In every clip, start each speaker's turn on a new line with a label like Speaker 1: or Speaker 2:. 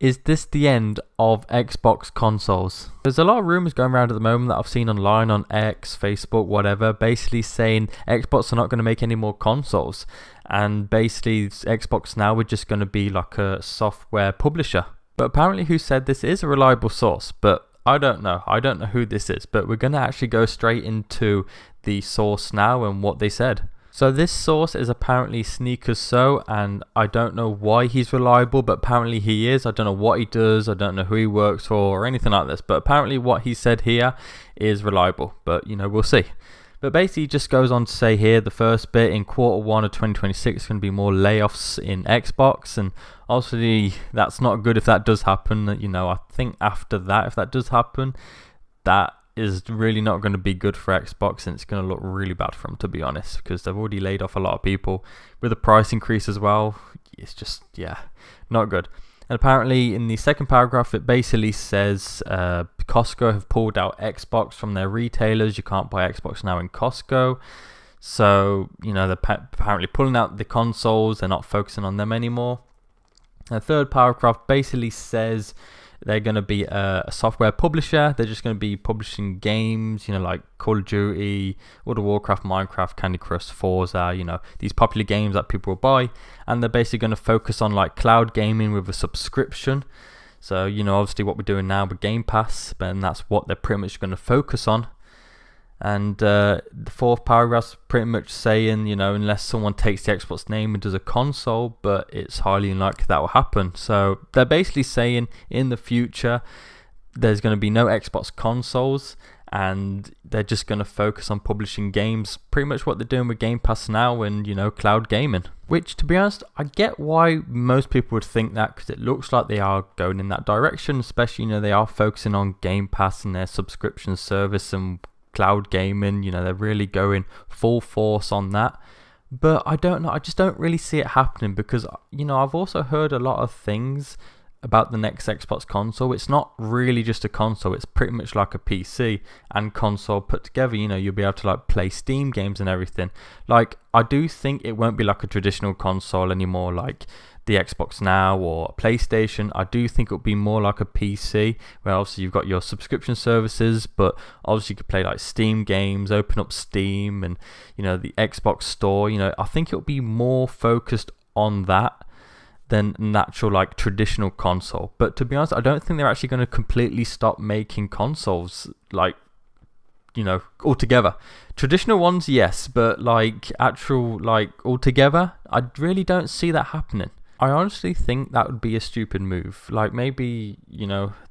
Speaker 1: Is this the end of Xbox consoles? There's a lot of rumors going around at the moment that I've seen online on X, Facebook, whatever, basically saying Xbox are not going to make any more consoles. And basically, Xbox now are just going to be like a software publisher. But apparently, who said this is a reliable source, but I don't know. I don't know who this is, but we're going to actually go straight into the source now and what they said. So this source is apparently Sneakers So, and I don't know why he's reliable, but apparently he is. I don't know what he does, I don't know who he works for or anything like this, but apparently what he said here is reliable, but we'll see. But basically he just goes on to say here, the first bit, in Q1 of 2026 is going to be more layoffs in Xbox, and obviously that's not good if that does happen. I think after that, if that does happen, that is really not going to be good for Xbox, and it's going to look really bad for them, to be honest, because they've already laid off a lot of people with the price increase as well. It's just, not good. And apparently in the second paragraph it basically says Costco have pulled out Xbox from their retailers. You can't buy Xbox now in Costco, so they're apparently pulling out the consoles. They're not focusing on them anymore. The third paragraph basically says they're going to be a software publisher. They're just going to be publishing games, like Call of Duty, World of Warcraft, Minecraft, Candy Crush, Forza, these popular games that people will buy. And they're basically going to focus on like cloud gaming with a subscription. So, obviously what we're doing now with Game Pass, and that's what they're pretty much going to focus on. And the fourth paragraph's pretty much saying, unless someone takes the Xbox name and does a console, but it's highly unlikely that will happen. So they're basically saying in the future there's going to be no Xbox consoles, and they're just going to focus on publishing games, pretty much what they're doing with Game Pass now and, cloud gaming. Which, to be honest, I get why most people would think that, because it looks like they are going in that direction, especially, they are focusing on Game Pass and their subscription service and cloud gaming. They're really going full force on that. But I don't know, I just don't really see it happening, because I've also heard a lot of things about the next Xbox console. It's not really just a console, it's pretty much like a PC and console put together. You'll be able to like play Steam games and everything. Like, I do think it won't be like a traditional console anymore, like the Xbox Now or PlayStation. I do think it'll be more like a PC, where obviously you've got your subscription services, but obviously you could play like Steam games, open up Steam and the Xbox Store. I think it'll be more focused on that than natural like traditional console. But to be honest, I don't think they're actually going to completely stop making consoles, like altogether. Traditional ones, yes, but like actual like altogether, I really don't see that happening. I honestly think that would be a stupid move. Like, maybe,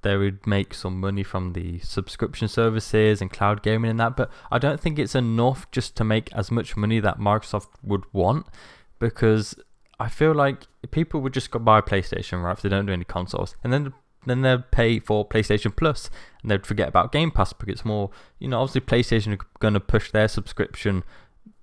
Speaker 1: they would make some money from the subscription services and cloud gaming and that, but I don't think it's enough just to make as much money that Microsoft would want, because I feel like people would just go buy a PlayStation, right, if they don't do any consoles, and then they'd pay for PlayStation Plus, and they'd forget about Game Pass, because it's more, obviously PlayStation are going to push their subscription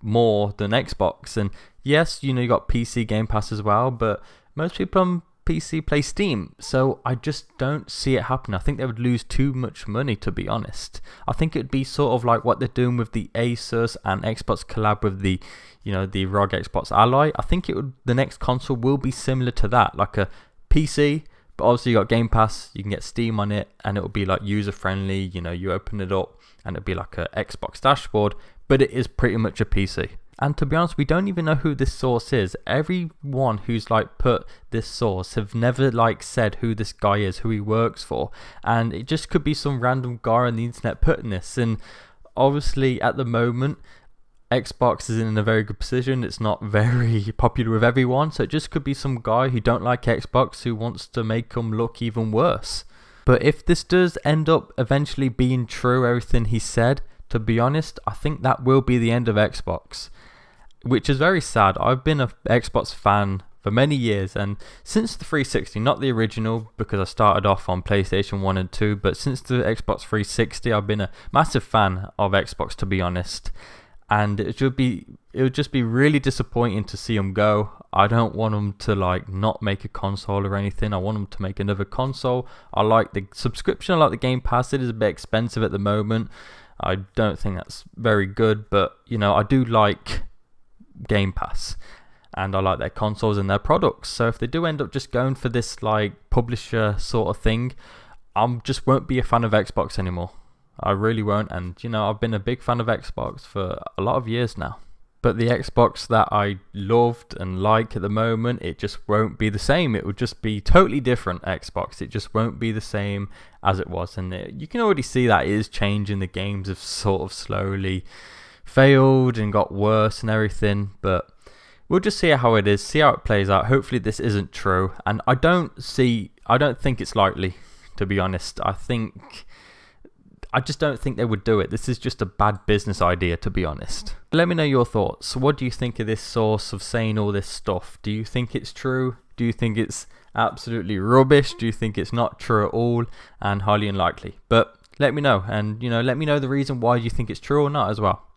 Speaker 1: more than Xbox. And yes, you got PC Game Pass as well, but most people on PC play Steam, so I just don't see it happening. I think they would lose too much money, to be honest. I think it'd be sort of like what they're doing with the Asus and Xbox collab with the the ROG Xbox Ally. I think the next console will be similar to that, like a PC, but obviously you got Game Pass, you can get Steam on it, and it'll be like user friendly. You open it up and it'll be like a Xbox dashboard, but it is pretty much a PC. And to be honest, we don't even know who this source is. Everyone who's like put this source have never like said who this guy is, who he works for. And it just could be some random guy on the internet putting this. And obviously at the moment, Xbox is in a very good position. It's not very popular with everyone. So it just could be some guy who don't like Xbox who wants to make them look even worse. But if this does end up eventually being true, everything he said, to be honest, I think that will be the end of Xbox, which is very sad. I've been an Xbox fan for many years, and since the 360, not the original, because I started off on PlayStation 1 and 2, but since the Xbox 360, I've been a massive fan of Xbox, to be honest. And it would just be really disappointing to see them go. I don't want them to like not make a console or anything. I want them to make another console. I like the subscription, I like the Game Pass. It is a bit expensive at the moment. I don't think that's very good, but I do like Game Pass. and I like their consoles and their products. So if they do end up just going for this like publisher sort of thing, I just won't be a fan of Xbox anymore. I really won't. And you know, I've been a big fan of Xbox for a lot of years now. But the Xbox that I loved and like at the moment, it just won't be the same. It would just be totally different Xbox. It just won't be the same as it was. And you can already see that it is changing. The games have sort of slowly failed and got worse and everything. But we'll just see how it is, see how it plays out. Hopefully this isn't true. And I don't think it's likely, to be honest. I just don't think they would do it. This is just a bad business idea, to be honest. Let me know your thoughts. What do you think of this source of saying all this stuff? Do you think it's true? Do you think it's absolutely rubbish? Do you think it's not true at all and highly unlikely? But let me know, and let me know the reason why you think it's true or not as well.